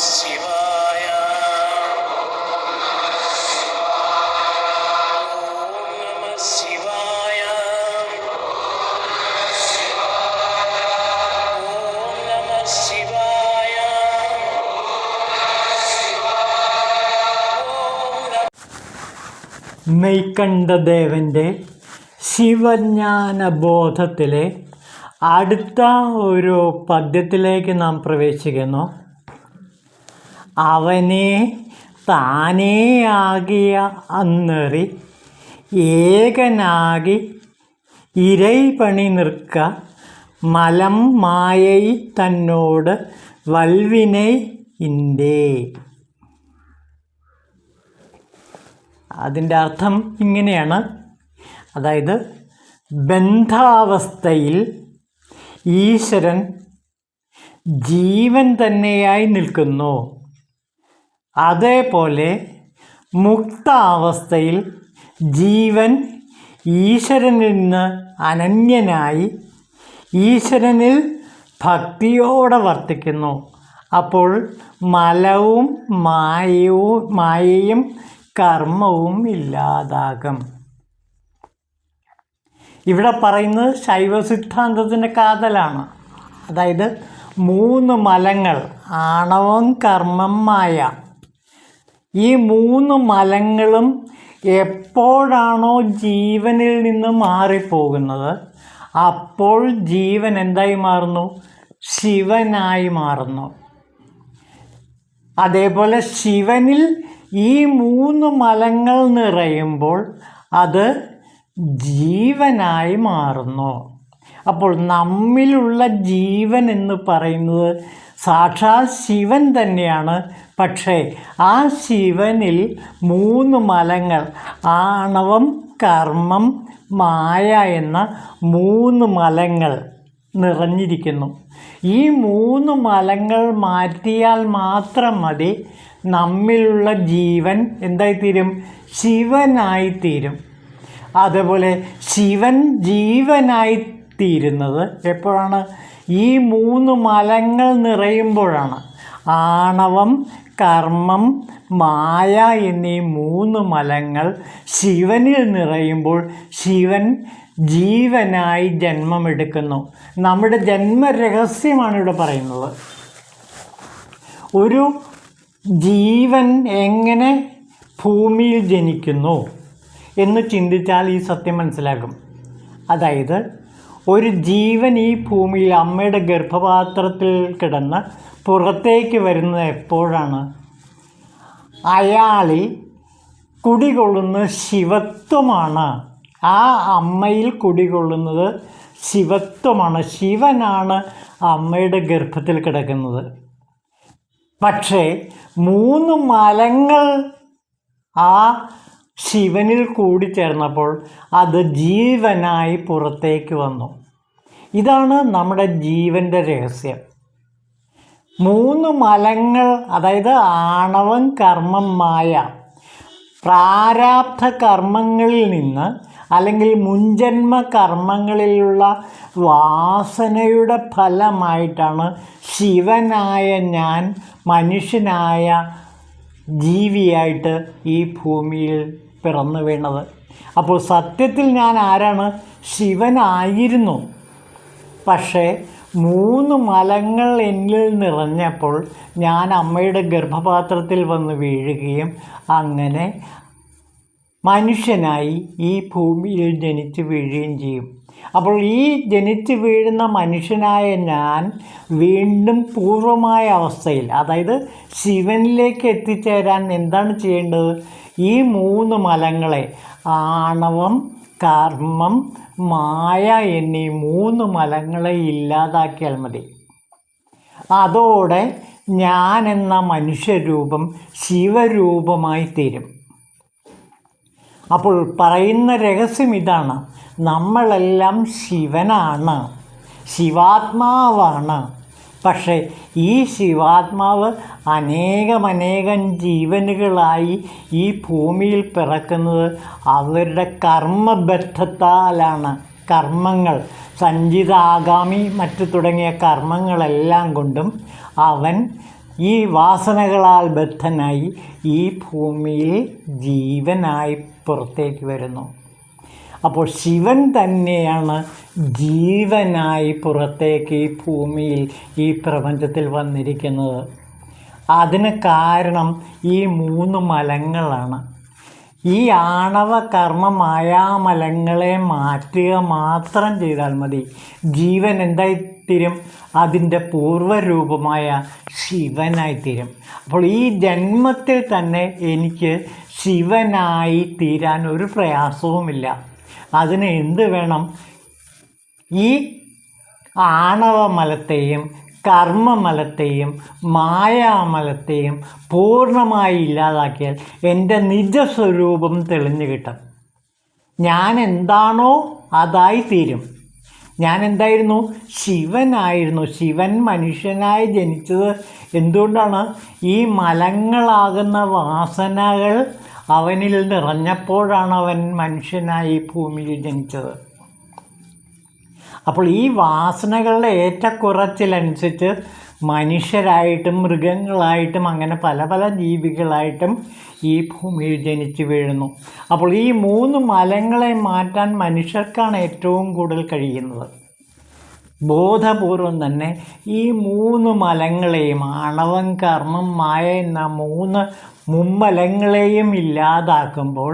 ശിവായ. ഓം നമഃ ശിവായ. ഓം നമഃ ശിവായ. മെയ്കണ്ഠദേവൻ്റെ ശിവജ്ഞാനബോധത്തിലെ അടുത്ത ഒരു പദ്യത്തിലേക്ക് നാം പ്രവേശിക്കുന്നു. അവനെ താനേ ആകിയ അന്നറി ഏകനാകി ഇരൈപണി നിற்க മലം മായൈ തന്നോട് വൽവിനൈ ഇന്തേ. അതിൻ്റെ അർത്ഥം ഇങ്ങനെയാണ്. അതായത് ബന്ധാവസ്ഥയിൽ ഈശ്വരൻ ജീവൻ തന്നെയായി നിൽക്കുന്നു. അതേപോലെ മുക്താവസ്ഥയിൽ ജീവൻ ഈശ്വരനിൽ നിന്ന് അനന്യനായി ഈശ്വരനിൽ ഭക്തിയോടെ വർത്തിക്കുന്നു. അപ്പോൾ മലവും മായയും കർമ്മവും ഇല്ലാതാകും. ഇവിടെ പറയുന്നത് ശൈവ സിദ്ധാന്തത്തിൻ്റെ കാതലാണ്. അതായത് 3 മലങ്ങൾ, ആണവം, കർമ്മം, മായ. ഈ 3 മലങ്ങളും എപ്പോഴാണോ ജീവനിൽ നിന്ന് മാറിപ്പോകുന്നത് അപ്പോൾ ജീവൻ എന്തായി മാറുന്നു? ശിവനായി മാറുന്നു. അതേപോലെ ശിവനിൽ ഈ 3 മലങ്ങൾ നിറയുമ്പോൾ അത് ജീവനായി മാറുന്നു. അപ്പോൾ നമ്മിലുള്ള ജീവൻ എന്ന് പറയുന്നത് സാക്ഷാൽ ശിവൻ തന്നെയാണ്. പക്ഷേ ആ ശിവനിൽ 3 മലങ്ങൾ, ആണവം, കർമ്മം, മായ എന്ന 3 മലങ്ങൾ നിറഞ്ഞിരിക്കുന്നു. ഈ 3 മലങ്ങൾ മാറ്റിയാൽ മാത്രം മതി നമ്മിലുള്ള ജീവൻ എന്തായിത്തീരും? ശിവനായിത്തീരും. അതുപോലെ ശിവൻ ജീവനായിത്തീരുന്നത് എപ്പോഴാണ്? ഈ 3 മലങ്ങൾ നിറയുമ്പോഴാണ്. ആണവം, കർമ്മം, മായ എന്നീ 3 മലങ്ങൾ ശിവനിൽ നിറയുമ്പോൾ ശിവൻ ജീവനായി ജന്മമെടുക്കുന്നു. നമ്മുടെ ജന്മരഹസ്യമാണ് ഇവിടെ പറയുന്നത്. ഒരു ജീവൻ എങ്ങനെ ഭൂമിയിൽ ജനിക്കുന്നു എന്ന് ചിന്തിച്ചാൽ ഈ സത്യം മനസ്സിലാകും. അതായത് ഒരു ജീവൻ ഈ ഭൂമിയിൽ അമ്മയുടെ ഗർഭപാത്രത്തിൽ കിടന്ന് പുറത്തേക്ക് വരുന്നത് എപ്പോഴാണ്? അയാളിൽ കുടികൊള്ളുന്ന ശിവത്വമാണ്. ആ അമ്മയിൽ കുടികൊള്ളുന്നത് ശിവത്വമാണ്. ശിവനാണ് അമ്മയുടെ ഗർഭത്തിൽ കിടക്കുന്നത്. പക്ഷേ 3 മലങ്ങൾ ആ ശിവനിൽ കൂടിച്ചേർന്നപ്പോൾ അത് ജീവനായി പുറത്തേക്ക് വന്നു. ഇതാണ് നമ്മുടെ ജീവൻ്റെ രഹസ്യം. 3 മലങ്ങൾ, അതായത് ആണവം, കർമ്മം, മായ, പ്രാരാബ്ധ കർമ്മങ്ങളിൽ നിന്ന് അല്ലെങ്കിൽ മുൻജന്മ കർമ്മങ്ങളിലുള്ള വാസനയുടെ ഫലമായിട്ടാണ് ശിവനായ ഞാൻ മനുഷ്യനായ ജീവിയായിട്ട് ഈ ഭൂമിയിൽ പിറന്നു വീണത്. അപ്പോൾ സത്യത്തിൽ ഞാൻ ആരാണ്? ശിവനായിരുന്നു. പക്ഷേ 3 മലങ്ങൾ എന്നിൽ നിറഞ്ഞപ്പോൾ ഞാൻ അമ്മയുടെ ഗർഭപാത്രത്തിൽ വന്ന് വീഴുകയും അങ്ങനെ മനുഷ്യനായി ഈ ഭൂമിയിൽ ജനിച്ച് വീഴുകയും ചെയ്യും. അപ്പോൾ ഈ ജനിച്ച് വീഴുന്ന മനുഷ്യനായ ഞാൻ വീണ്ടും പൂർവമായ അവസ്ഥയിൽ, അതായത് ശിവനിലേക്ക് എത്തിച്ചേരാൻ എന്താണ് ചെയ്യേണ്ടത്? ഈ 3 മലങ്ങളെ, ആണവം, കർമ്മം, മായ എന്നീ 3 മലങ്ങളെ ഇല്ലാതാക്കിയാൽ മതി. അതോടെ ഞാൻ എന്ന മനുഷ്യരൂപം ശിവരൂപമായി തീരും. അപ്പോൾ പറയുന്ന രഹസ്യം ഇതാണ്: നമ്മളെല്ലാം ശിവനാണ്, ശിവാത്മാവാണ്. പക്ഷേ ഈ ശിവാത്മാവ് അനേകം ജീവനുകളായി ഈ ഭൂമിയിൽ പിറക്കുന്നത് അവരുടെ കർമ്മബദ്ധത്താലാണ്. കർമ്മങ്ങൾ, സഞ്ചിത, ആഗാമി, മറ്റു തുടങ്ങിയ കർമ്മങ്ങളെല്ലാം കൊണ്ടും അവൻ ഈ വാസനകളാൽ ബദ്ധനായി ഈ ഭൂമിയിൽ ജീവനായി പുറത്തേക്ക് വരുന്നു. അപ്പോൾ ശിവൻ തന്നെയാണ് ജീവനായി പുറത്തേക്ക് ഈ ഭൂമിയിൽ ഈ പ്രപഞ്ചത്തിൽ വന്നിരിക്കുന്നത്. അതിന് കാരണം ഈ 3 മലങ്ങളാണ്. ഈ ആണവ കർമ്മ മായാമലങ്ങളെ മാറ്റുക മാത്രം ചെയ്താൽ മതി. ജീവൻ എന്തായിത്തീരും? അതിൻ്റെ പൂർവ്വരൂപമായ ശിവനായിത്തീരും. അപ്പോൾ ഈ ജന്മത്തിൽ തന്നെ എനിക്ക് ശിവനായി തീരാൻ ഒരു പ്രയാസവുമില്ല. അതിന് എന്ത് വേണം? ഈ ആണവമലത്തെയും കർമ്മമലത്തെയും മായാമലത്തെയും പൂർണ്ണമായി ഇല്ലാതാക്കിയാൽ എൻ്റെ നിജസ്വരൂപം തെളിഞ്ഞു കിട്ടും. ഞാൻ എന്താണോ അതായിത്തീരും. ഞാൻ എന്തായിരുന്നു? ശിവനായിരുന്നു. ശിവൻ മനുഷ്യനായി ജനിച്ചത് എന്തുകൊണ്ടാണ്? ഈ മലങ്ങളാകുന്ന വാസനകൾ അവനിൽ നിറഞ്ഞപ്പോഴാണ് അവൻ മനുഷ്യനായി ഭൂമിയിൽ ജനിച്ചത്. അപ്പോൾ ഈ വാസനകളുടെ ഏറ്റക്കുറച്ചിലനുസരിച്ച് മനുഷ്യരായിട്ടും മൃഗങ്ങളായിട്ടും അങ്ങനെ പല പല ജീവികളായിട്ടും ഈ ഭൂമിയിൽ ജനിച്ചു വീഴുന്നു. അപ്പോൾ ഈ 3 മലങ്ങളെ മാറ്റാൻ മനുഷ്യർക്കാണ് ഏറ്റവും കൂടുതൽ കഴിയുന്നത്. ബോധപൂർവം തന്നെ ഈ 3 മലങ്ങളെയും, ആണവം കർമ്മം മായ എന്ന 3 മുമ്മലങ്ങളെയും ഇല്ലാതാക്കുമ്പോൾ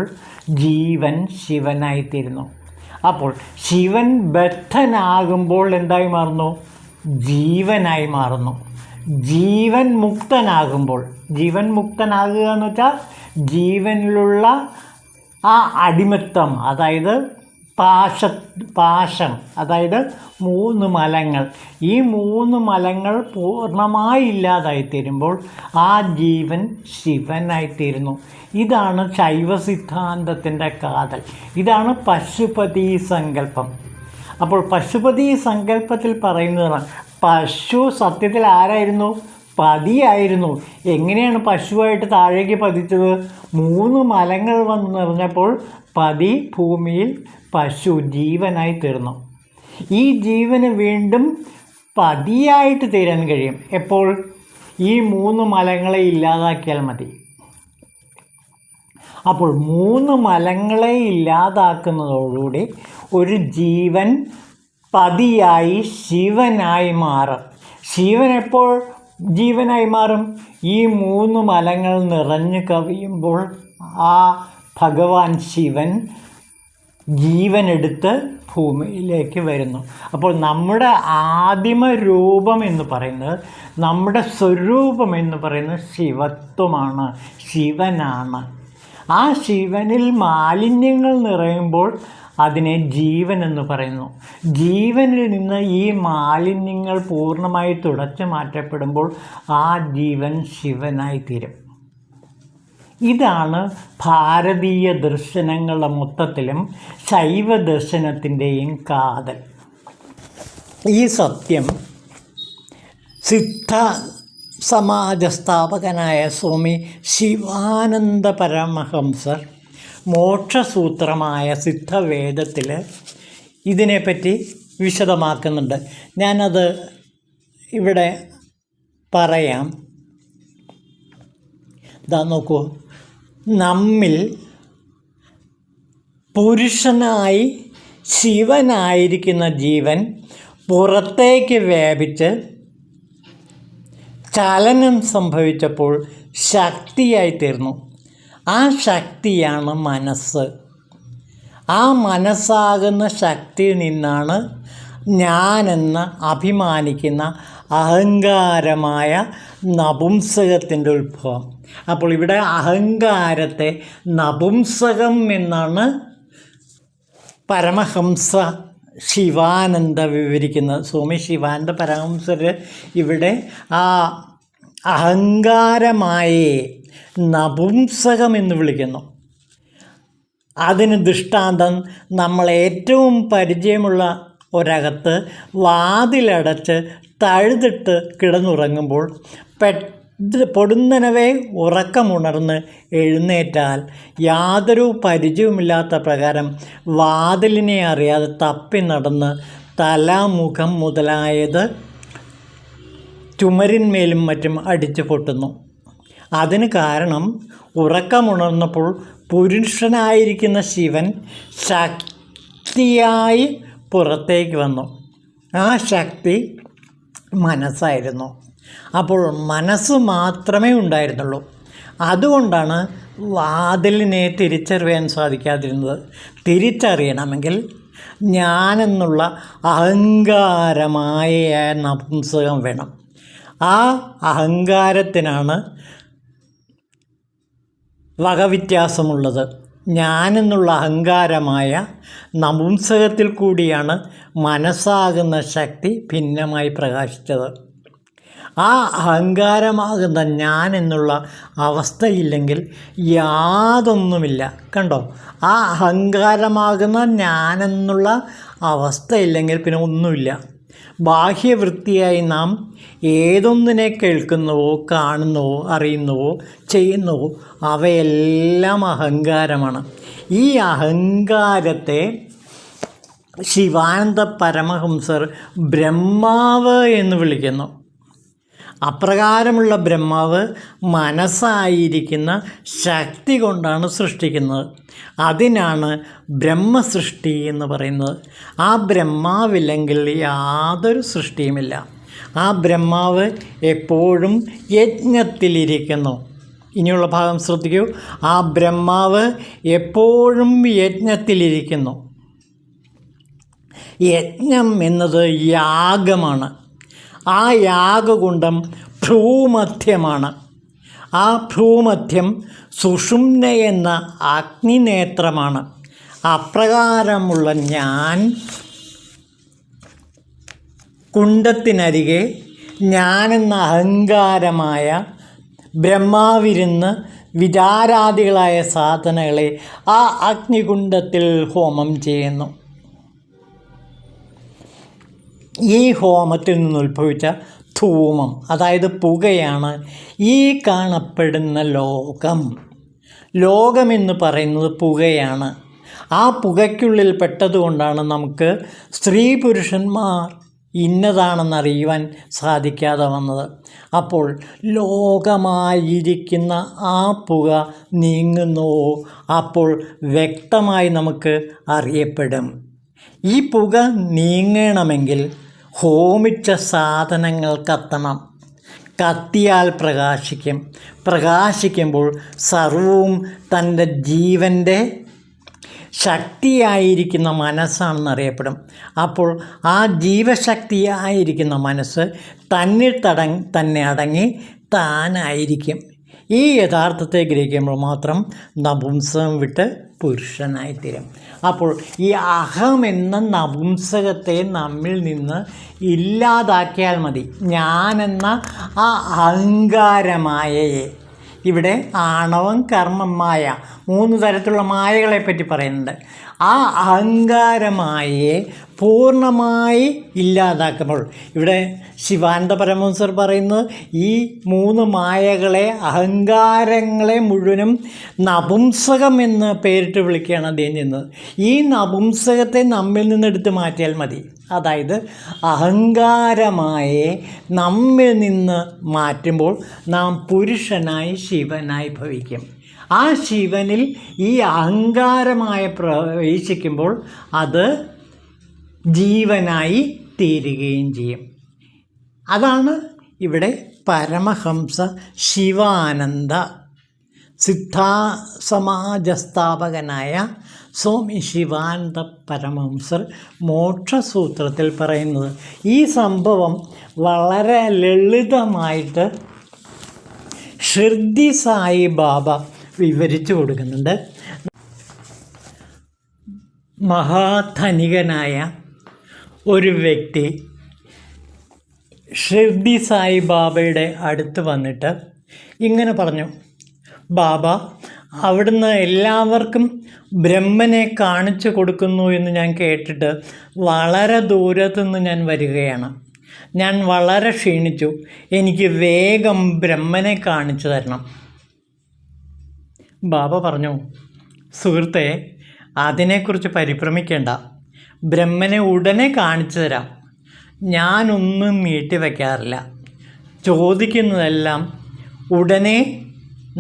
ജീവൻ ശിവനായിത്തീരുന്നു. അപ്പോൾ ശിവൻ ബദ്ധനാകുമ്പോൾ എന്തായി മാറുന്നു? ജീവനായി മാറുന്നു. ജീവൻ മുക്തനാകുമ്പോൾ, ജീവൻ മുക്തനാകുക എന്ന് വെച്ചാൽ ജീവനിലുള്ള ആ അടിമത്തം, അതായത് പാശം, അതായത് 3 മലങ്ങൾ, ഈ 3 മലങ്ങൾ പൂർണ്ണമായി ഇല്ലാതായിത്തീരുമ്പോൾ ആ ജീവൻ ശിവനായിത്തീരുന്നു. ഇതാണ് ശൈവ സിദ്ധാന്തത്തിൻ്റെ കാതൽ. ഇതാണ് പശുപതി സങ്കല്പം. അപ്പോൾ പശുപതി സങ്കല്പത്തിൽ പറയുന്നതാണ്, പശു സത്യത്തിൽ ആരായിരുന്നു? പതിയായിരുന്നു. എങ്ങനെയാണ് പശുവായിട്ട് താഴേക്ക് പതിച്ചത്? 3 മലങ്ങൾ വന്ന് നിറഞ്ഞപ്പോൾ പതി ഭൂമിയിൽ പശു ജീവനായി തീർന്നു. ഈ ജീവന് വീണ്ടും പതിയായിട്ട് തീരാൻ കഴിയും. എപ്പോൾ? ഈ 3 മലങ്ങളെ ഇല്ലാതാക്കിയാൽ മതി. അപ്പോൾ 3 മലങ്ങളെ ഇല്ലാതാക്കുന്നതോടുകൂടി ഒരു ജീവൻ പതിയായി ശിവനായി മാറും. ശിവൻ എപ്പോൾ ജീവനായി മാറും? ഈ 3 മലങ്ങൾ നിറഞ്ഞു കവിയുമ്പോൾ ആ ഭഗവാൻ ശിവൻ ജീവനെടുത്ത് ഭൂമിയിലേക്ക് വരുന്നു. അപ്പോൾ നമ്മുടെ ആദിമ രൂപം എന്ന് പറയുന്നത്, നമ്മുടെ സ്വരൂപം എന്ന് പറയുന്നത് ശിവത്വമാണ്, ശിവനാണ്. ആ ശിവനിൽ മാലിന്യങ്ങൾ നിറയുമ്പോൾ അതിനെ ജീവൻ എന്ന് പറയുന്നു. ജീവനിൽ നിന്ന് ഈ മാലിന്യങ്ങൾ പൂർണ്ണമായി തുടച്ചു മാറ്റപ്പെടുമ്പോൾ ആ ജീവൻ ശിവനായി തീരും. ഇതാണ് ഭാരതീയ ദർശനങ്ങളുടെ മൊത്തത്തിലും ശൈവ ദർശനത്തിൻ്റെയും കാതൽ. ഈ സത്യം സിദ്ധ സമാജ സ്ഥാപകനായ സ്വാമി ശിവാനന്ദ പരമഹംസർ മോക്ഷസൂത്രമായ സിദ്ധവേദത്തിൽ ഇതിനെപ്പറ്റി വിശദമാക്കുന്നുണ്ട്. ഞാനത് ഇവിടെ പറയാം. ഇതാ നോക്കൂ, നമ്മിൽ പുരുഷനായി ശിവനായിരിക്കുന്ന ജീവൻ പുറത്തേക്ക് വ്യാപിച്ച് ചലനം സംഭവിച്ചപ്പോൾ ശക്തിയായിത്തീർന്നു. ആ ശക്തിയാണ് മനസ്സ്. ആ മനസ്സാകുന്ന ശക്തിയിൽ നിന്നാണ് ഞാനെന്ന് അഭിമാനിക്കുന്ന അഹങ്കാരമായ നപുംസകത്തിൻ്റെ ഉത്ഭവം. അപ്പോൾ ഇവിടെ അഹങ്കാരത്തെ നപുംസകം എന്നാണ് പരമഹംസ ശിവാനന്ദ വിവരിക്കുന്നത്. സ്വാമി ശിവാനന്ദ പരമഹംസർ ഇവിടെ ആ അഹങ്കാരമായേ നപുംസകം എന്ന് വിളിക്കുന്നു. അതിന് ദൃഷ്ടാന്തം നമ്മൾ ഏറ്റവും പരിചയമുള്ള ഒരകത്ത് വാതിലടച്ച് തഴുതിട്ട് കിടന്നുറങ്ങുമ്പോൾ പൊടുന്നനവേ ഉറക്കമുണർന്ന് എഴുന്നേറ്റാൽ യാതൊരു പരിചയവുമില്ലാത്ത പ്രകാരം വാതിലിനെ അറിയാതെ തപ്പി നടന്ന് തല, മുഖം മുതലായത് ചുമരിന്മേലും മറ്റും അടിച്ചു പൊട്ടുന്നു. അതിന് കാരണം ഉറക്കമുണർന്നപ്പോൾ പുരുഷനായിരിക്കുന്ന ശിവൻ ശക്തിയായി പുറത്തേക്ക് വന്നു. ആ ശക്തി മനസ്സായിരുന്നു. അപ്പോൾ മനസ്സ് മാത്രമേ ഉണ്ടായിരുന്നുള്ളൂ. അതുകൊണ്ടാണ് വാതിലിനെ തിരിച്ചറിയാൻ സാധിക്കാതിരുന്നത്. തിരിച്ചറിയണമെങ്കിൽ ഞാനെന്നുള്ള അഹങ്കാരമായ നപുംസകം വേണം. ആ അഹങ്കാരത്തിനാണ് വകവ്യത്യാസമുള്ളത്. ഞാനെന്നുള്ള അഹങ്കാരമായ നപുംസകത്തിൽ കൂടിയാണ് മനസ്സാകുന്ന ശക്തി ഭിന്നമായി പ്രകാശിച്ചത്. ആ അഹങ്കാരമാകുന്ന ഞാൻ എന്നുള്ള അവസ്ഥയില്ലെങ്കിൽ യാതൊന്നുമില്ല. കണ്ടോ, ആ അഹങ്കാരമാകുന്ന ഞാനെന്നുള്ള അവസ്ഥയില്ലെങ്കിൽ പിന്നെ ഒന്നുമില്ല. ബാഹ്യവൃത്തിയായി നാം ഏതൊന്നിനെ കേൾക്കുന്നുവോ കാണുന്നുവോ അറിയുന്നുവോ ചെയ്യുന്നുവോ അവയെല്ലാം അഹങ്കാരമാണ്. ഈ അഹങ്കാരത്തെ ശിവാനന്ദ പരമഹംസർ ബ്രഹ്മാവ് എന്ന് വിളിക്കുന്നു. അപ്രകാരമുള്ള ബ്രഹ്മാവ് മനസ്സായിരിക്കുന്ന ശക്തി കൊണ്ടാണ് സൃഷ്ടിക്കുന്നത്. അതിനാണ് ബ്രഹ്മസൃഷ്ടി എന്ന് പറയുന്നത്. ആ ബ്രഹ്മാവില്ലെങ്കിൽ യാതൊരു സൃഷ്ടിയുമില്ല. ആ ബ്രഹ്മാവ് എപ്പോഴും യജ്ഞത്തിലിരിക്കുന്നു. ഇനിയുള്ള ഭാഗം ശ്രദ്ധിക്കൂ. ആ ബ്രഹ്മാവ് എപ്പോഴും യജ്ഞത്തിലിരിക്കുന്നു. യജ്ഞം എന്നത് യാഗമാണ്. ആ യാഗകുണ്ഡം ഭ്രൂമധ്യമാണ്. ആ ഭ്രൂമധ്യം സുഷുമ്ന എന്ന അഗ്നിനേത്രമാണ്. അപ്രകാരമുള്ള ഞാൻ കുണ്ഡത്തിനരികെ ഞാനെന്ന അഹങ്കാരമായ ബ്രഹ്മാവിരുന്ന് വിചാരാദികളായ സാധനകളെ ആ അഗ്നികുണ്ഡത്തിൽ ഹോമം ചെയ്യുന്നു. ഈ ഹോമത്തിൽ നിന്നുദ്ഭവിച്ച ധൂമം, അതായത് പുകയാണ് ഈ കാണപ്പെടുന്ന ലോകം. ലോകമെന്ന് പറയുന്നത് പുകയാണ്. ആ പുകയ്ക്കുള്ളിൽ പെട്ടതുകൊണ്ടാണ് നമുക്ക് സ്ത്രീ പുരുഷന്മാർ ഇന്നതാണെന്നറിയുവാൻ സാധിക്കാതെ വന്നത്. അപ്പോൾ ലോകമായിരിക്കുന്ന ആ പുക നീങ്ങുന്നുവോ അപ്പോൾ വ്യക്തമായി നമുക്ക് അറിയപ്പെടും. ഈ പുക നീങ്ങണമെങ്കിൽ ഹോമിച്ച സാധനങ്ങൾ കത്തണം. കത്തിയാൽ പ്രകാശിക്കും. പ്രകാശിക്കുമ്പോൾ സർവവും തൻ്റെ ജീവൻ്റെ ശക്തിയായിരിക്കുന്ന മനസ്സാണെന്നറിയപ്പെടും. അപ്പോൾ ആ ജീവശക്തിയായിരിക്കുന്ന മനസ്സ് തന്നിൽ തന്നെ അടങ്ങി താനായിരിക്കും. ഈ യഥാർത്ഥത്തെ ഗ്രഹിക്കുമ്പോൾ മാത്രം നപുംസകം വിട്ട് പുരുഷനായിത്തീരും. അപ്പോൾ ഈ അഹം എന്ന നപുംസകത്തെ നമ്മിൽ നിന്ന് ഇല്ലാതാക്കിയാൽ മതി. ഞാനെന്ന ആ അഹങ്കാരമായയെ, ഇവിടെ ആണവം, കർമ്മം, മായ, 3 തരത്തിലുള്ള മായകളെപ്പറ്റി പറയുന്നുണ്ട്. ആ അഹങ്കാരമായയെ പൂർണ്ണമായി ഇല്ലാതാക്കുമ്പോൾ, ഇവിടെ ശിവാനന്ദ പരമഹംസർ പറയുന്നത് ഈ 3 മായകളെ, അഹങ്കാരങ്ങളെ മുഴുവനും നപുംസകം എന്ന് പേരിട്ട് വിളിക്കുകയാണ് അദ്ദേഹം ചെയ്യുന്നത്. ഈ നപുംസകത്തെ നമ്മിൽ നിന്നെടുത്ത് മാറ്റിയാൽ മതി. അതായത് അഹങ്കാരമായയെ നമ്മിൽ നിന്ന് മാറ്റുമ്പോൾ നാം പുരുഷനായി ശിവനായി ഭവിക്കും. ആ ശിവനിൽ ഈ അഹങ്കാരമായ പ്രവേശിക്കുമ്പോൾ അത് ജീവനായി തീരുകയും ചെയ്യും. അതാണ് ഇവിടെ പരമഹംസ ശിവാനന്ദ സിദ്ധാസമാജസ്ഥാപകനായ സ്വാമി ശിവാനന്ദ പരമഹംസർ മോക്ഷസൂത്രത്തിൽ പറയുന്നത്. ഈ സംഭവം വളരെ ലളിതമായിട്ട് ഷിർദി സായി ബാബ വിവരിച്ചു കൊടുക്കുന്നുണ്ട്. മഹാധനികനായ ഒരു വ്യക്തി ഷിർദി സായി ബാബയുടെ അടുത്ത് വന്നിട്ട് ഇങ്ങനെ പറഞ്ഞു, ബാബ, അവിടുന്ന് എല്ലാവർക്കും ബ്രഹ്മനെ കാണിച്ചു കൊടുക്കുന്നു എന്ന് ഞാൻ കേട്ടിട്ട് വളരെ ദൂരത്തുനിന്ന് ഞാൻ വരികയാണ്. ഞാൻ വളരെ ക്ഷീണിച്ചു. എനിക്ക് വേഗം ബ്രഹ്മനെ കാണിച്ചു തരണം. ബാബ പറഞ്ഞു, സുഹൃത്തെ, അതിനെക്കുറിച്ച് പരിഭ്രമിക്കേണ്ട. ബ്രഹ്മനെ ഉടനെ കാണിച്ചു തരാം. ഞാനൊന്നും നീട്ടി വയ്ക്കാറില്ല. ചോദിക്കുന്നതെല്ലാം ഉടനെ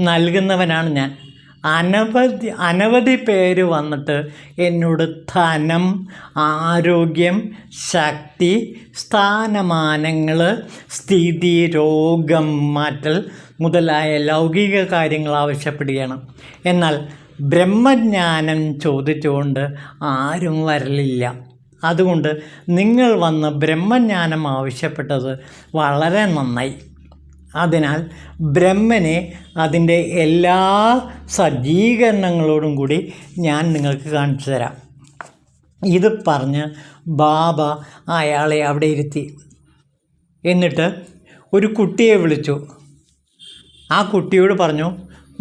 നൽകുന്നവനാണ് ഞാൻ. അനവധി പേര് വന്നിട്ട് എന്നോട് ധനം, ആരോഗ്യം, ശക്തി, സ്ഥാനമാനങ്ങൾ, സ്ഥിതി, രോഗം മാറ്റൽ മുതലായ ലൗകിക കാര്യങ്ങൾ ആവശ്യപ്പെടുകയാണ്. എന്നാൽ ബ്രഹ്മജ്ഞാനം ചോദിച്ചുകൊണ്ട് ആരും വരലില്ല. അതുകൊണ്ട് നിങ്ങൾ വന്ന് ബ്രഹ്മജ്ഞാനം ആവശ്യപ്പെട്ടത് വളരെ നന്നായി. അതിനാൽ ബ്രഹ്മനെ അതിൻ്റെ എല്ലാ സജ്ജീകരണങ്ങളോടും കൂടി ഞാൻ നിങ്ങൾക്ക് കാണിച്ചു തരാം. ഇത് പറഞ്ഞ് ബാബ അയാളെ അവിടെ ഇരുത്തി. എന്നിട്ട് ഒരു കുട്ടിയെ വിളിച്ചു. ആ കുട്ടിയോട് പറഞ്ഞു,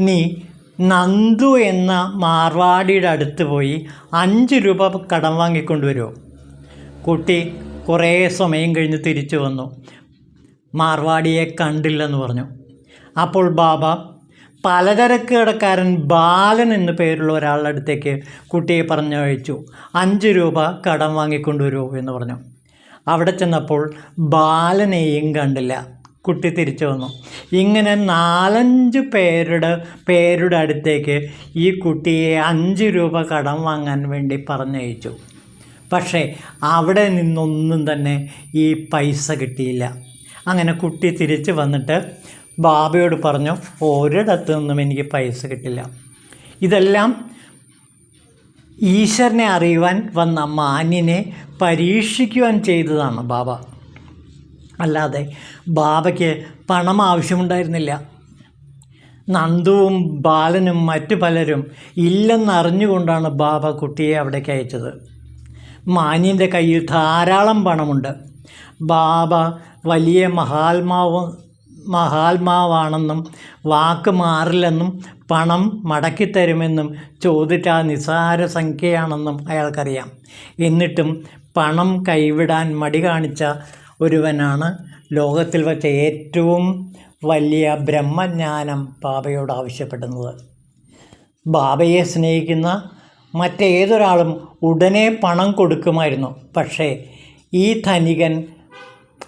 നീ നന്ദു എന്ന മാർവാടിയുടെ അടുത്ത് പോയി 5 രൂപ കടം വാങ്ങിക്കൊണ്ടുവരുമോ? കുട്ടി കുറേ സമയം കഴിഞ്ഞ് തിരിച്ചു വന്നു. മാർവാടിയെ കണ്ടില്ലെന്ന് പറഞ്ഞു. അപ്പോൾ ബാബ പലചരക്ക് കടക്കാരൻ ബാലൻ എന്നു പേരുള്ള ഒരാളുടെ അടുത്തേക്ക് കുട്ടിയെ പറഞ്ഞയച്ചു. 5 രൂപ കടം വാങ്ങിക്കൊണ്ടുവരുമോ എന്ന് പറഞ്ഞു. അവിടെ ചെന്നപ്പോൾ ബാലനെയും കണ്ടില്ല. കുട്ടി തിരിച്ചു വന്നു. ഇങ്ങനെ 4-5 പേരുടെ അടുത്തേക്ക് ഈ കുട്ടിയെ 5 രൂപ കടം വാങ്ങാൻ വേണ്ടി പറഞ്ഞയച്ചു. പക്ഷേ അവിടെ നിന്നൊന്നും തന്നെ ഈ പൈസ കിട്ടിയില്ല. അങ്ങനെ കുട്ടി തിരിച്ച് വന്നിട്ട് ബാബയോട് പറഞ്ഞു, ഒരിടത്തു നിന്നും എനിക്ക് പൈസ കിട്ടില്ല. ഇതെല്ലാം ഈശ്വരനെ അറിയുവാൻ വന്ന മാന്യനെ പരീക്ഷിക്കുവാൻ ചെയ്തതാണ് ബാബ. അല്ലാതെ ബാബയ്ക്ക് പണം ആവശ്യമുണ്ടായിരുന്നില്ല. നന്ദുവും ബാലനും മറ്റു പലരും ഇല്ലെന്നറിഞ്ഞുകൊണ്ടാണ് ബാബ കുട്ടിയെ അവിടേക്ക് അയച്ചത്. മാന്യൻ്റെ കയ്യിൽ ധാരാളം പണമുണ്ട്. ബാബ വലിയ മഹാത്മാവാണെന്നും വാക്ക് മാറില്ലെന്നും പണം മടക്കിത്തരുമെന്നും ചോദിച്ച നിസ്സാര സംഖ്യയാണെന്നും അയാൾക്കറിയാം. എന്നിട്ടും പണം കൈവിടാൻ മടി കാണിച്ച ഒരുവനാണ് ലോകത്തിൽ വച്ച ഏറ്റവും വലിയ ബ്രഹ്മജ്ഞാനം ബാബയോട് ആവശ്യപ്പെടുന്നത്. ബാബയെ സ്നേഹിക്കുന്ന മറ്റേതൊരാളും ഉടനെ പണം കൊടുക്കുമായിരുന്നു. പക്ഷേ ഈ ധനികൻ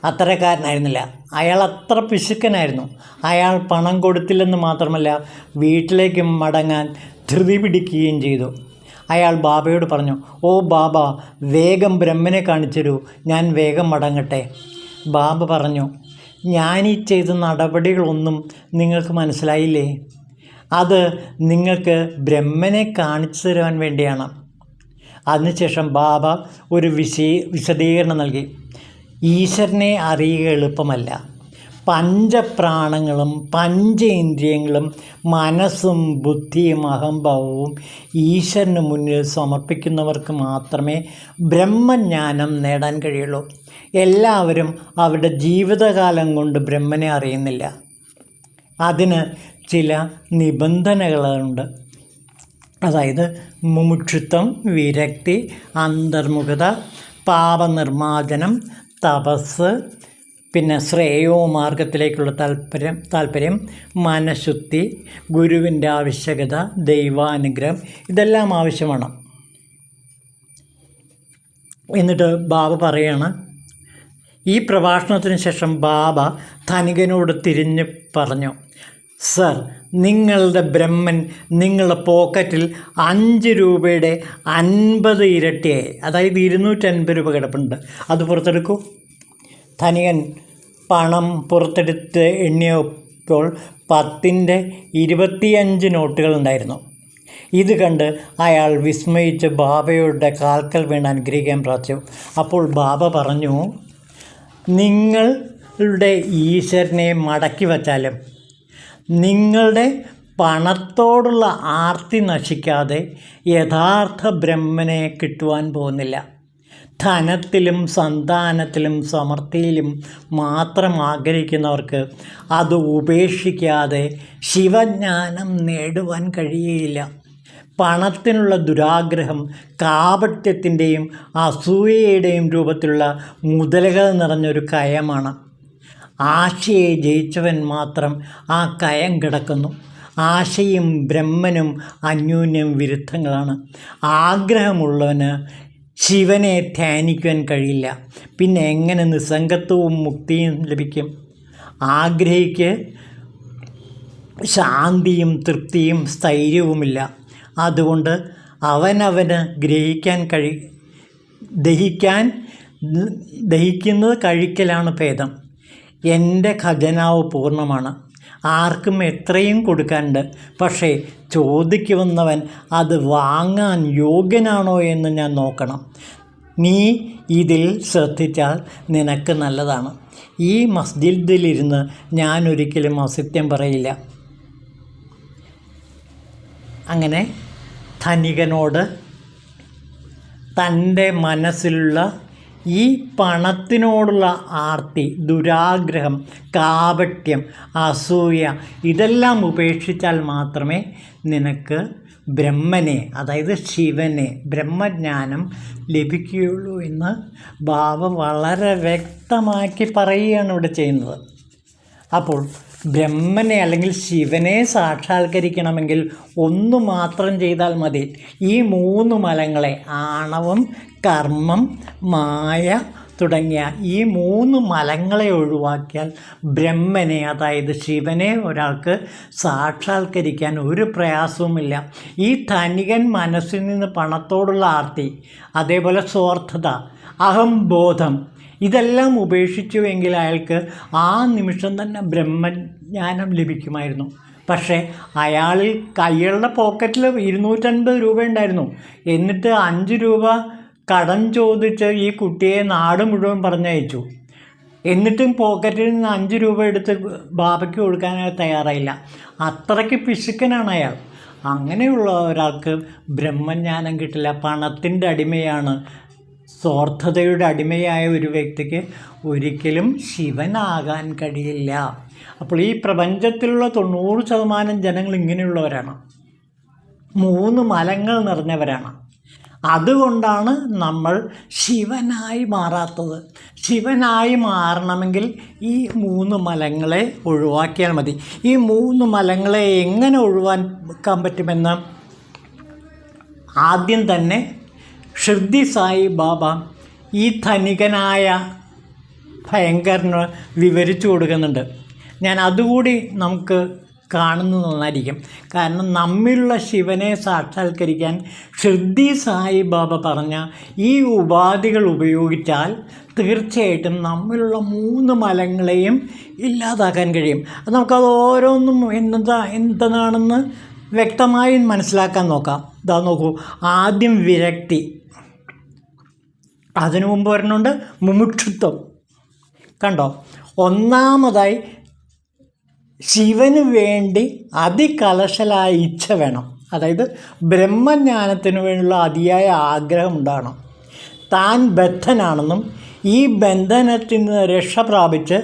അത്തരക്കാരനായിരുന്നില്ല. അയാൾ അത്ര പിശുക്കനായിരുന്നു. അയാൾ പണം കൊടുത്തില്ലെന്ന് മാത്രമല്ല, വീട്ടിലേക്ക് മടങ്ങാൻ ധൃതി പിടിക്കുകയും ചെയ്തു. അയാൾ ബാബയോട് പറഞ്ഞു, ഓ ബാബ, വേഗം ബ്രഹ്മനെ കാണിച്ചിരൂ, ഞാൻ വേഗം മടങ്ങട്ടെ. ബാബ പറഞ്ഞു, ഞാനീ ചെയ്ത നടപടികളൊന്നും നിങ്ങൾക്ക് മനസ്സിലായില്ലേ? അത് നിങ്ങൾക്ക് ബ്രഹ്മനെ കാണിച്ചു തരുവാൻ വേണ്ടിയാണ്. അതിനുശേഷം ബാബ ഒരു വിശദീകരണം നൽകി. ഈശ്വരനെ അറിയുക എളുപ്പമല്ല. പഞ്ചപ്രാണങ്ങളും പഞ്ചേന്ദ്രിയങ്ങളും മനസ്സും ബുദ്ധിയും അഹംഭാവവും ഈശ്വരന് മുന്നിൽ സമർപ്പിക്കുന്നവർക്ക് മാത്രമേ ബ്രഹ്മജ്ഞാനം നേടാൻ കഴിയുള്ളൂ. എല്ലാവരും അവരുടെ ജീവിതകാലം കൊണ്ട് ബ്രഹ്മനെ അറിയുന്നില്ല. അതിന് ചില നിബന്ധനകളുണ്ട്. അതായത് മുമുക്ഷുത്വം, വിരക്തി, അന്തർമുഖത, പാപനിർമ്മാർജ്ജനം, തപസ്, പിന്നെ ശ്രേയോ മാർഗത്തിലേക്കുള്ള താല്പര്യം, മനഃശുദ്ധി, ഗുരുവിൻ്റെ ആവശ്യകത, ദൈവാനുഗ്രഹം, ഇതെല്ലാം ആവശ്യമാണ്. എന്നിട്ട് ബാബ പറയാണ്, ഈ പ്രഭാഷണത്തിന് ശേഷം ബാബ ധനികനോട് തിരിഞ്ഞ് പറഞ്ഞു, സർ, നിങ്ങളുടെ ബ്രഹ്മൻ നിങ്ങളുടെ പോക്കറ്റിൽ 5 രൂപയുടെ 50 ഇരട്ടിയായി, അതായത് 250 രൂപ കിടപ്പുണ്ട്, അത് പുറത്തെടുക്കൂ. ധനികൻ പണം പുറത്തെടുത്ത് എണ്ണിയപ്പോൾ 10ൻ്റെ 25 നോട്ടുകൾ ഉണ്ടായിരുന്നു. ഇത് കണ്ട് അയാൾ വിസ്മയിച്ച് ബാബയുടെ കാൽക്കൽ വീണ് അനുഗ്രഹിക്കാൻ പ്രാർത്ഥിച്ചു. അപ്പോൾ ബാബ പറഞ്ഞു, നിങ്ങളുടെ ഈശ്വരനെ മടക്കി വച്ചാലും നിങ്ങളുടെ പണത്തോടുള്ള ആർത്തി നശിക്കാതെ യഥാർത്ഥ ബ്രഹ്മനെ കിട്ടുവാൻ പോകുന്നില്ല. ധനത്തിലും സന്താനത്തിലും സമൃദ്ധിയിലും മാത്രം ആഗ്രഹിക്കുന്നവർക്ക് അത് ഉപേക്ഷിക്കാതെ ശിവജ്ഞാനം നേടുവാൻ കഴിയുകയില്ല. പണത്തിനുള്ള ദുരാഗ്രഹം കാപട്യത്തിൻ്റെയും അസൂയയുടെയും രൂപത്തിലുള്ള മുതലുകൾ നിറഞ്ഞൊരു കയമാണ്. ആശയെ ജയിച്ചവൻ മാത്രം ആ കയം കിടക്കുന്നു. ആശയും ബ്രഹ്മനും അന്യോന്യം വിരുദ്ധങ്ങളാണ്. ആഗ്രഹമുള്ളവന് ശിവനെ ധ്യാനിക്കുവാൻ കഴിയില്ല. പിന്നെ എങ്ങനെ നിസ്സംഗത്വവും മുക്തിയും ലഭിക്കും? ആഗ്രഹിക്ക് ശാന്തിയും തൃപ്തിയും സ്ഥൈര്യവുമില്ല. അതുകൊണ്ട് അവനവന് ദഹിക്കുന്നത് കഴിക്കലാണ് ഭേദം. എൻ്റെ ഖജനാവ് പൂർണ്ണമാണ്, ആർക്കും എത്രയും കൊടുക്കാനുണ്ട്. പക്ഷേ ചോദിക്കുന്നവൻ അത് വാങ്ങാൻ യോഗ്യനാണോ എന്ന് ഞാൻ നോക്കണം. നീ ഇതിൽ ശ്രദ്ധിച്ചാൽ നിനക്ക് നല്ലതാണ്. ഈ മസ്ജിദിലിരുന്ന് ഞാൻ ഒരിക്കലും അസത്യം പറയില്ല. അങ്ങനെ ധനികനോട് തൻ്റെ മനസ്സിലുള്ള ഈ പണത്തിനോടുള്ള ആർത്തി, ദുരാഗ്രഹം, കാപട്യം, അസൂയ ഇതെല്ലാം ഉപേക്ഷിച്ചാൽ മാത്രമേ നിനക്ക് ബ്രഹ്മനെ, അതായത് ശിവനെ, ബ്രഹ്മജ്ഞാനം ലഭിക്കുകയുള്ളൂ എന്ന് ബാബ വളരെ വ്യക്തമാക്കി പറയുകയാണ് ഇവിടെ ചെയ്യുന്നത്. അപ്പോൾ ബ്രഹ്മനെ അല്ലെങ്കിൽ ശിവനെ സാക്ഷാത്കരിക്കണമെങ്കിൽ ഒന്ന് മാത്രം ചെയ്താൽ മതി. ഈ 3 മലങ്ങളെ, ആണവം, കർമ്മം, മായ തുടങ്ങിയ ഈ 3 മലങ്ങളെ ഒഴിവാക്കിയാൽ ബ്രഹ്മനെ, അതായത് ശിവനെ ഒരാൾക്ക് സാക്ഷാത്കരിക്കാൻ ഒരു പ്രയാസവുമില്ല. ഈ ധനികൻ മനസ്സിൽ നിന്ന് പണത്തോടുള്ള ആർത്തി, അതേപോലെ സ്വാർത്ഥത, അഹംബോധം ഇതെല്ലാം ഉപേക്ഷിച്ചുവെങ്കിൽ അയാൾക്ക് ആ നിമിഷം തന്നെ ബ്രഹ്മജ്ഞാനം ലഭിക്കുമായിരുന്നു. പക്ഷേ അയാളുടെ പോക്കറ്റിൽ 250 രൂപ ഉണ്ടായിരുന്നു. എന്നിട്ട് 5 രൂപ കടം ചോദിച്ച് ഈ കുട്ടിയെ നാട് മുഴുവൻ പറഞ്ഞയച്ചു. എന്നിട്ടും പോക്കറ്റിൽ നിന്ന് 5 രൂപ എടുത്ത് ബാബയ്ക്ക് കൊടുക്കാൻ തയ്യാറായില്ല. അത്രയ്ക്ക് പിശുക്കനാണ് അയാൾ. അങ്ങനെയുള്ള ഒരാൾക്ക് ബ്രഹ്മജ്ഞാനം കിട്ടില്ല. പണത്തിൻ്റെ അടിമയാണ്, സ്വാർത്ഥതയുടെ അടിമയായ ഒരു വ്യക്തിക്ക് ഒരിക്കലും ശിവനാകാൻ കഴിയില്ല. അപ്പോൾ ഈ പ്രപഞ്ചത്തിലുള്ള 90% ജനങ്ങൾ ഇങ്ങനെയുള്ളവരാണ്, 3 മലങ്ങൾ നിറഞ്ഞവരാണ്. അതുകൊണ്ടാണ് നമ്മൾ ശിവനായി മാറാത്തത്. ശിവനായി മാറണമെങ്കിൽ ഈ 3 മലങ്ങളെ ഒഴിവാക്കിയാൽ മതി. ഈ 3 മലങ്ങളെ എങ്ങനെ ഒഴിവാക്കാൻ പറ്റുമെന്ന് ആദ്യം തന്നെ ഷിർദി സായി ബാബ ഈ ധനികനായ ഭയങ്കരന് വിവരിച്ചു കൊടുക്കുന്നുണ്ട്. ഞാൻ അതുകൂടി നമുക്ക് കാണുന്നത് നന്നായിരിക്കും. കാരണം നമ്മിലുള്ള ശിവനെ സാക്ഷാത്കരിക്കാൻ ഷിർദി സായി ബാബ പറഞ്ഞ ഈ ഉപാധികൾ ഉപയോഗിച്ചാൽ തീർച്ചയായിട്ടും നമ്മിലുള്ള 3 മലങ്ങളെയും ഇല്ലാതാക്കാൻ കഴിയും. നമുക്കത് ഓരോന്നും എന്താണെന്ന് വ്യക്തമായി മനസ്സിലാക്കാൻ നോക്കാം. ഇതാ നോക്കൂ, ആദ്യം വിരക്തി, അതിനു മുമ്പ് വരുന്നുണ്ട് മുമുക്ഷുത്വം. കണ്ടോ, ഒന്നാമതായി ശിവന് വേണ്ടി അതികലശലായ ഇച്ഛ വേണം. അതായത് ബ്രഹ്മജ്ഞാനത്തിന് വേണ്ടിയുള്ള അതിയായ ആഗ്രഹം ഉണ്ടാകണം. താൻ ബദ്ധനാണെന്നും ഈ ബന്ധനത്തിൽ നിന്ന് രക്ഷ പ്രാപിച്ച്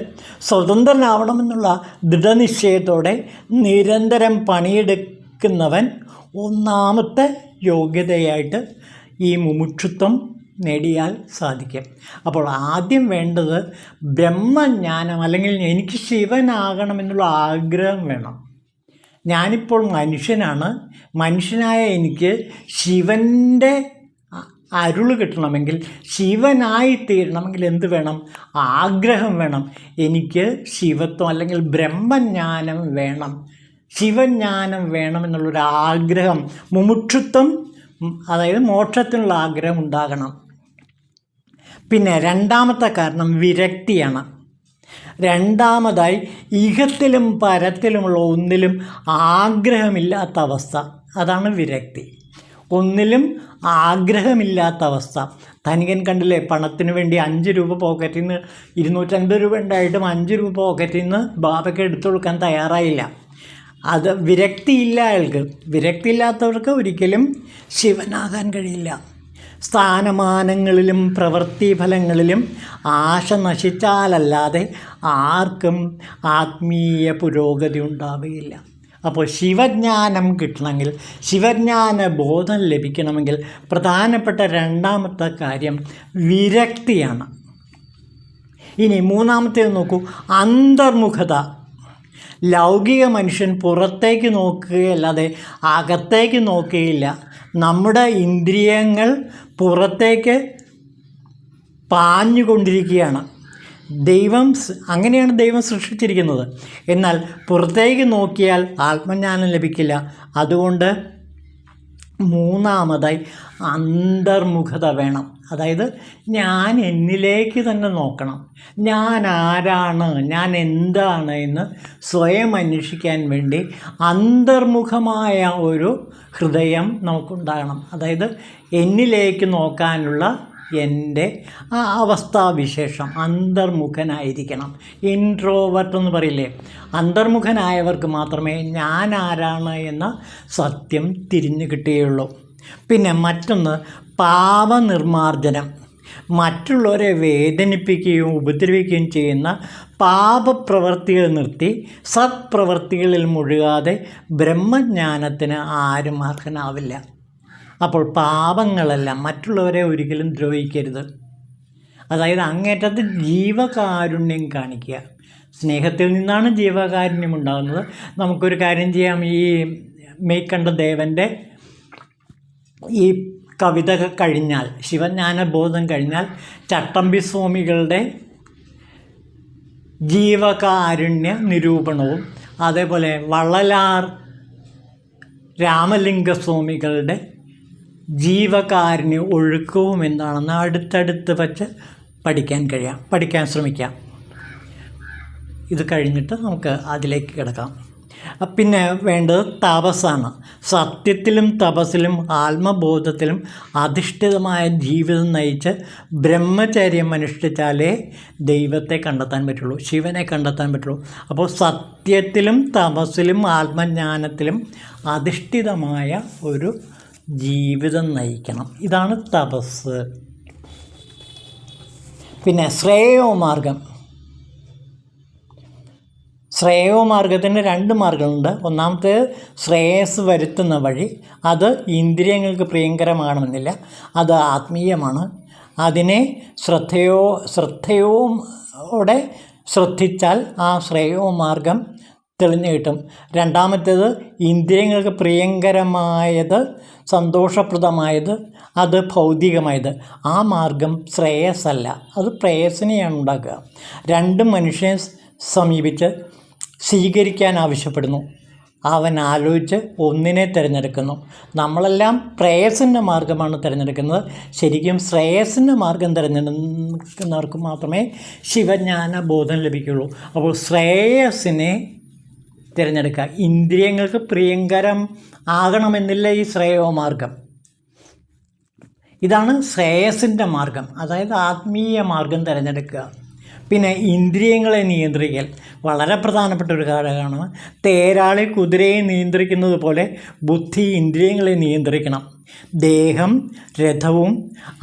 സ്വതന്ത്രനാവണമെന്നുള്ള ദൃഢനിശ്ചയത്തോടെ നിരന്തരം പണിയെടുക്കുന്നവൻ ഒന്നാമത്തെ യോഗ്യതയായിട്ട് ഈ മുമുക്ഷുത്വം നേടിയാൽ സാധിക്കും. അപ്പോൾ ആദ്യം വേണ്ടത് ബ്രഹ്മജ്ഞാനം, അല്ലെങ്കിൽ എനിക്ക് ശിവനാകണമെന്നുള്ള ആഗ്രഹം വേണം. ഞാനിപ്പോൾ മനുഷ്യനാണ്, മനുഷ്യനായ എനിക്ക് ശിവൻ്റെ അരുള് കിട്ടണമെങ്കിൽ, ശിവനായി തീരണമെങ്കിൽ എന്ത് വേണം? ആഗ്രഹം വേണം. എനിക്ക് ശിവത്വം അല്ലെങ്കിൽ ബ്രഹ്മജ്ഞാനം വേണം, ശിവജ്ഞാനം വേണമെന്നുള്ളൊരു ആഗ്രഹം, മുമുക്ഷുത്വം, അതായത് മോക്ഷത്തിനുള്ള ആഗ്രഹം ഉണ്ടാകണം. പിന്നെ രണ്ടാമത്തെ കാരണം വിരക്തിയാണ്. രണ്ടാമതായി ഇഹത്തിലും പരത്തിലുമുള്ള ഒന്നിലും ആഗ്രഹമില്ലാത്ത അവസ്ഥ, അതാണ് വിരക്തി. ഒന്നിലും ആഗ്രഹമില്ലാത്ത അവസ്ഥ. ധനികൻ കണ്ടില്ലേ, പണത്തിന് വേണ്ടി 5 രൂപ പോക്കറ്റിൽ നിന്ന് 250 രൂപ ഉണ്ടായിട്ടും 5 രൂപ പോക്കറ്റിൽ നിന്ന് ബാബയ്ക്ക് എടുത്തു കൊടുക്കാൻ തയ്യാറായില്ല. അത് വിരക്തിയില്ല അയാൾക്ക്. വിരക്തിയില്ലാത്തവർക്ക് ഒരിക്കലും ശിവനാകാൻ കഴിയില്ല. സ്ഥാനമാനങ്ങളിലും പ്രവൃത്തിഫലങ്ങളിലും ആശ നശിച്ചാലല്ലാതെ ആർക്കും ആത്മീയ പുരോഗതി ഉണ്ടാവുകയില്ല. അപ്പോൾ ശിവജ്ഞാനം കിട്ടണമെങ്കിൽ, ശിവജ്ഞാന ബോധം ലഭിക്കണമെങ്കിൽ പ്രധാനപ്പെട്ട രണ്ടാമത്തെ കാര്യം വിരക്തിയാണ്. ഇനി മൂന്നാമത്തേത് നോക്കൂ, അന്തർമുഖത. ലൗകിക മനുഷ്യൻ പുറത്തേക്ക് നോക്കുകയല്ലാതെ അകത്തേക്ക് നോക്കുകയില്ല. നമ്മുടെ ഇന്ദ്രിയങ്ങൾ പുറത്തേക്ക് പാഞ്ഞുകൊണ്ടിരിക്കുകയാണ്. അങ്ങനെയാണ് ദൈവം സൃഷ്ടിച്ചിരിക്കുന്നത്. എന്നാൽ പുറത്തേക്ക് നോക്കിയാൽ ആത്മജ്ഞാനം ലഭിക്കില്ല. അതുകൊണ്ട് മൂന്നാമതായി അന്തർമുഖത വേണം. അതായത് ഞാൻ എന്നിലേക്ക് തന്നെ നോക്കണം. ഞാൻ ആരാണ്, ഞാൻ എന്താണ് എന്ന് സ്വയം അന്വേഷിക്കാൻ വേണ്ടി അന്തർമുഖമായ ഒരു ഹൃദയം നമുക്കുണ്ടാകണം. അതായത് എന്നിലേക്ക് നോക്കാനുള്ള എൻ്റെ ആ അവസ്ഥാവിശേഷം അന്തർമുഖനായിരിക്കണം. ഇൻട്രോവർട്ട് എന്ന് പറയില്ലേ, അന്തർമുഖനായവർക്ക് മാത്രമേ ഞാൻ ആരാണ് എന്ന സത്യം തിരിഞ്ഞു കിട്ടുകയുള്ളൂ. പിന്നെ മറ്റൊന്ന് പാപനിർമാർജനം. മറ്റുള്ളവരെ വേദനിപ്പിക്കുകയും ഉപദ്രവിക്കുകയും ചെയ്യുന്ന പാപപ്രവർത്തികൾ നിർത്തി സത്പ്രവർത്തികളിൽ മുഴുകാതെ ബ്രഹ്മജ്ഞാനത്തിന് ആരും അർഹനാവില്ല. അപ്പോൾ പാപങ്ങളെല്ലാം മറ്റുള്ളവരെ ഒരിക്കലും ദ്രോഹിക്കരുത്. അതായത് അങ്ങേറ്റത്ത് ജീവകാരുണ്യം കാണിക്കുക. സ്നേഹത്തിൽ നിന്നാണ് ജീവകാരുണ്യം ഉണ്ടാകുന്നത്. നമുക്കൊരു കാര്യം ചെയ്യാം, ഈ മെയ്ക്കണ്ട ദേവൻ്റെ ഈ കവിത കഴിഞ്ഞാൽ, ശിവജ്ഞാനബോധം കഴിഞ്ഞാൽ, ചട്ടമ്പി സ്വാമികളുടെ ജീവകാരുണ്യ നിരൂപണവും അതേപോലെ വള്ളലാർ രാമലിംഗസ്വാമികളുടെ ജീവകാരുണ്യ ഒഴുക്കവും എന്താണെന്ന് അടുത്തടുത്ത് വച്ച് പഠിക്കാൻ ശ്രമിക്കാം. ഇത് കഴിഞ്ഞിട്ട് നമുക്ക് അതിലേക്ക് കിടക്കാം. പിന്നെ വേണ്ടത് തപസ്സാണ്. സത്യത്തിലും തപസ്സിലും ആത്മബോധത്തിലും അധിഷ്ഠിതമായ ജീവിതം നയിച്ച് ബ്രഹ്മചര്യം അനുഷ്ഠിച്ചാലേ ദൈവത്തെ കണ്ടെത്താൻ പറ്റുള്ളൂ, ശിവനെ കണ്ടെത്താൻ പറ്റുള്ളൂ. അപ്പോൾ സത്യത്തിലും തപസ്സിലും ആത്മജ്ഞാനത്തിലും അധിഷ്ഠിതമായ ഒരു ജീവിതം നയിക്കണം. ഇതാണ് തപസ്. പിന്നെ ശ്രേയോമാർഗം. ശ്രേയോമാർഗത്തിന് 2 മാർഗങ്ങളുണ്ട്. ഒന്നാമത്തെ ശ്രേയസ് വരുത്തുന്ന വഴി, അത് ഇന്ദ്രിയങ്ങൾക്ക് പ്രിയങ്കരമാകണമെന്നില്ല, അത് ആത്മീയമാണ്. അതിനെ ശ്രദ്ധയോടെ ശ്രദ്ധിച്ചാൽ ആ ശ്രേയോമാർഗം തെളിഞ്ഞു കിട്ടും. രണ്ടാമത്തേത് ഇന്ദ്രിയങ്ങൾക്ക് പ്രിയങ്കരമായത്, സന്തോഷപ്രദമായത്, അത് ഭൗതികമായത്. ആ മാർഗം ശ്രേയസ്സല്ല, അത് പ്രേയസിനെയാണ് ഉണ്ടാക്കുക. 2 മനുഷ്യനെ സമീപിച്ച് സ്വീകരിക്കാൻ ആവശ്യപ്പെടുന്നു. അവൻ ആലോചിച്ച് ഒന്നിനെ തിരഞ്ഞെടുക്കുന്നു. നമ്മളെല്ലാം പ്രേയസിൻ്റെ മാർഗമാണ് തിരഞ്ഞെടുക്കുന്നത്. ശരിക്കും ശ്രേയസിൻ്റെ മാർഗം തിരഞ്ഞെടുക്കുന്നവർക്ക് മാത്രമേ ശിവജ്ഞാന ബോധം ലഭിക്കുകയുള്ളൂ. അപ്പോൾ ശ്രേയസിനെ തിരഞ്ഞെടുക്കുക. ഇന്ദ്രിയങ്ങൾക്ക് പ്രിയങ്കരം ആകണമെന്നില്ല ഈ ശ്രേയോമാർഗം. ഇതാണ് ശ്രേയസിൻ്റെ മാർഗം, അതായത് ആത്മീയ മാർഗം തിരഞ്ഞെടുക്കുക. പിന്നെ ഇന്ദ്രിയങ്ങളെ നിയന്ത്രിക്കൽ വളരെ പ്രധാനപ്പെട്ട ഒരു ഘടകമാണ്. തേരാളി കുതിരയെ നിയന്ത്രിക്കുന്നത് പോലെ ബുദ്ധി ഇന്ദ്രിയങ്ങളെ നിയന്ത്രിക്കണം. ദേഹം രഥവും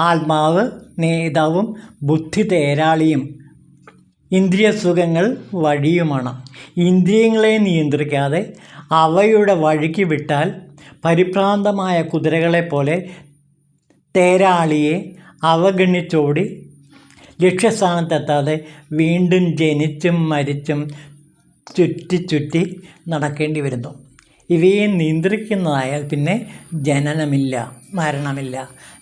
ആത്മാവ് നേതാവും ബുദ്ധി തേരാളിയും ഇന്ദ്രിയ സുഖങ്ങൾ വഴിയുമാണ്. ഇന്ദ്രിയങ്ങളെ നിയന്ത്രിക്കാതെ അവയുടെ വഴിക്ക് വിട്ടാൽ പരിഭ്രാന്തമായ കുതിരകളെപ്പോലെ തേരാളിയെ അവഗണിച്ചോടി ലക്ഷ്യസ്ഥാനത്തെത്താതെ വീണ്ടും ജനിച്ചും മരിച്ചും ചുറ്റി നടക്കേണ്ടി വരുന്നു. ഇവയെ നിയന്ത്രിക്കുന്നതായാൽ പിന്നെ ജനനമില്ല, മരണമില്ല.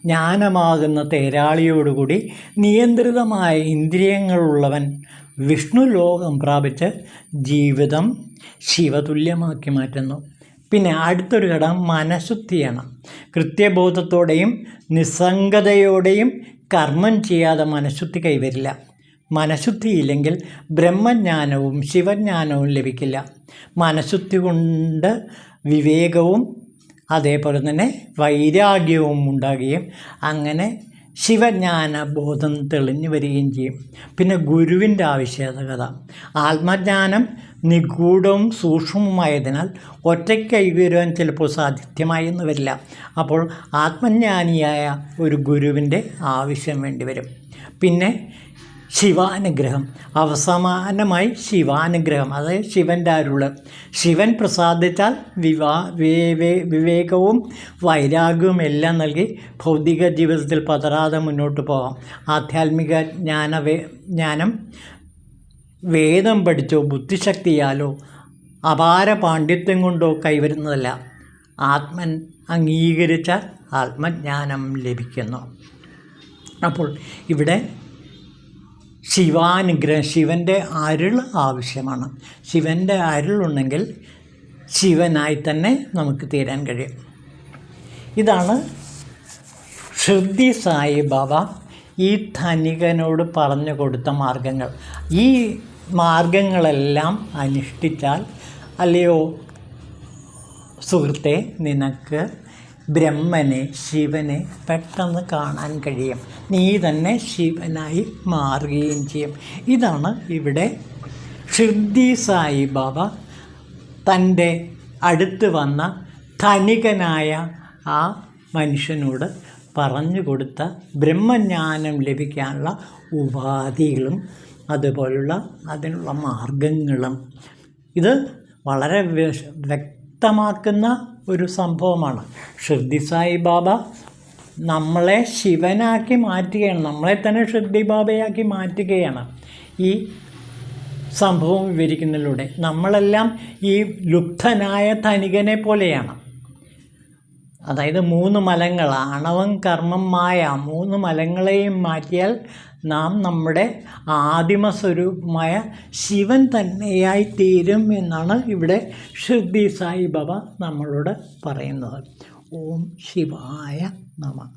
ജ്ഞാനമാകുന്ന തേരാളിയോടുകൂടി നിയന്ത്രിതമായ ഇന്ദ്രിയങ്ങളുള്ളവൻ വിഷ്ണു ലോകം പ്രാപിച്ച് ജീവിതം ശിവതുല്യമാക്കി മാറ്റുന്നു. പിന്നെ അടുത്തൊരു ഘടകം മനഃശുദ്ധിയാണ്. കൃത്യബോധത്തോടെയും നിസ്സംഗതയോടെയും കർമ്മം ചെയ്യാതെ മനഃശുദ്ധി കൈവരില്ല. മനഃശുദ്ധിയില്ലെങ്കിൽ ബ്രഹ്മജ്ഞാനവും ശിവജ്ഞാനവും ലഭിക്കില്ല. മനഃശുദ്ധി കൊണ്ട് വിവേകവും അതേപോലെ തന്നെ വൈരാഗ്യവും ഉണ്ടാകുകയും അങ്ങനെ ശിവജ്ഞാന ബോധം തെളിഞ്ഞു വരികയും ചെയ്യും. പിന്നെ ഗുരുവിൻ്റെ ആവശ്യകത. ആത്മജ്ഞാനം നിഗൂഢവും സൂക്ഷ്മവുമായതിനാൽ ഒറ്റയ്ക്ക് കൈവരുവാൻ ചിലപ്പോൾ സാധ്യമായെന്ന് വരില്ല. അപ്പോൾ ആത്മജ്ഞാനിയായ ഒരു ഗുരുവിൻ്റെ ആവശ്യം വേണ്ടി വരും. പിന്നെ ശിവാനുഗ്രഹം. അവസാനമായി ശിവാനുഗ്രഹം, അതായത് ശിവൻ്റെ അരുള്. ശിവൻ പ്രസാദിച്ചാൽ വിവേകവും വൈരാഗ്യവും എല്ലാം നൽകി ഭൗതിക ജീവിതത്തിൽ പതറാതെ മുന്നോട്ട് പോകാം. ആധ്യാത്മിക ജ്ഞാനം വേദം പഠിച്ചോ ബുദ്ധിശക്തിയാലോ അപാര പാണ്ഡിത്യം കൊണ്ടോ കൈവരുന്നതല്ല. ആത്മൻ അംഗീകരിച്ചാൽ ആത്മജ്ഞാനം ലഭിക്കുന്നു. അപ്പോൾ ഇവിടെ ശിവാനുഗ്രഹം, ശിവൻ്റെ അരുൾ ആവശ്യമാണ്. ശിവൻ്റെ അരുളുണ്ടെങ്കിൽ ശിവനായി തന്നെ നമുക്ക് തീരാൻ കഴിയും. ഇതാണ് ഷിർദി സായിബാബ ഈ ധനികനോട് പറഞ്ഞു കൊടുത്ത മാർഗങ്ങൾ. ഈ മാർഗങ്ങളെല്ലാം അനുഷ്ഠിച്ചാൽ, അല്ലയോ സുഹൃത്തെ, നിനക്ക് ബ്രഹ്മനെ, ശിവനെ പെട്ടെന്ന് കാണാൻ കഴിയും. നീ തന്നെ ശിവനായി മാറുകയും ചെയ്യും. ഇതാണ് ഇവിടെ ഷിർദി സായിബാബ തൻ്റെ അടുത്ത് വന്ന ധനികനായ ആ മനുഷ്യനോട് പറഞ്ഞു കൊടുത്ത ബ്രഹ്മജ്ഞാനം ലഭിക്കാനുള്ള ഉപാധികളും അതുപോലുള്ള അതിനുള്ള മാർഗങ്ങളും. ഇത് വളരെ വ്യക്തമാക്കുന്ന ഒരു സംഭവമാണ്. ഷിർദി സായിബാബ നമ്മളെ ശിവനാക്കി മാറ്റുകയാണ്, നമ്മളെ തന്നെ ഷിർദി ബാബയാക്കി മാറ്റുകയാണ് ഈ സംഭവം വിവരിക്കുന്നതിലൂടെ. നമ്മളെല്ലാം ഈ ലുബ്ധനായ ധനികനെ പോലെയാണ്. അതായത് 3 മലങ്ങൾ, ആണവം, കർമ്മം, മായ, 3 മലങ്ങളെയും മാറ്റിയാൽ നാം നമ്മുടെ ആദിമസ്വരൂപമായ ശിവൻ തന്നെയായി തീരും എന്നാണ് ഇവിടെ ഷിർദി സായിബാബ നമ്മളോട് പറയുന്നത്. ഓം ശിവായ നമഃ.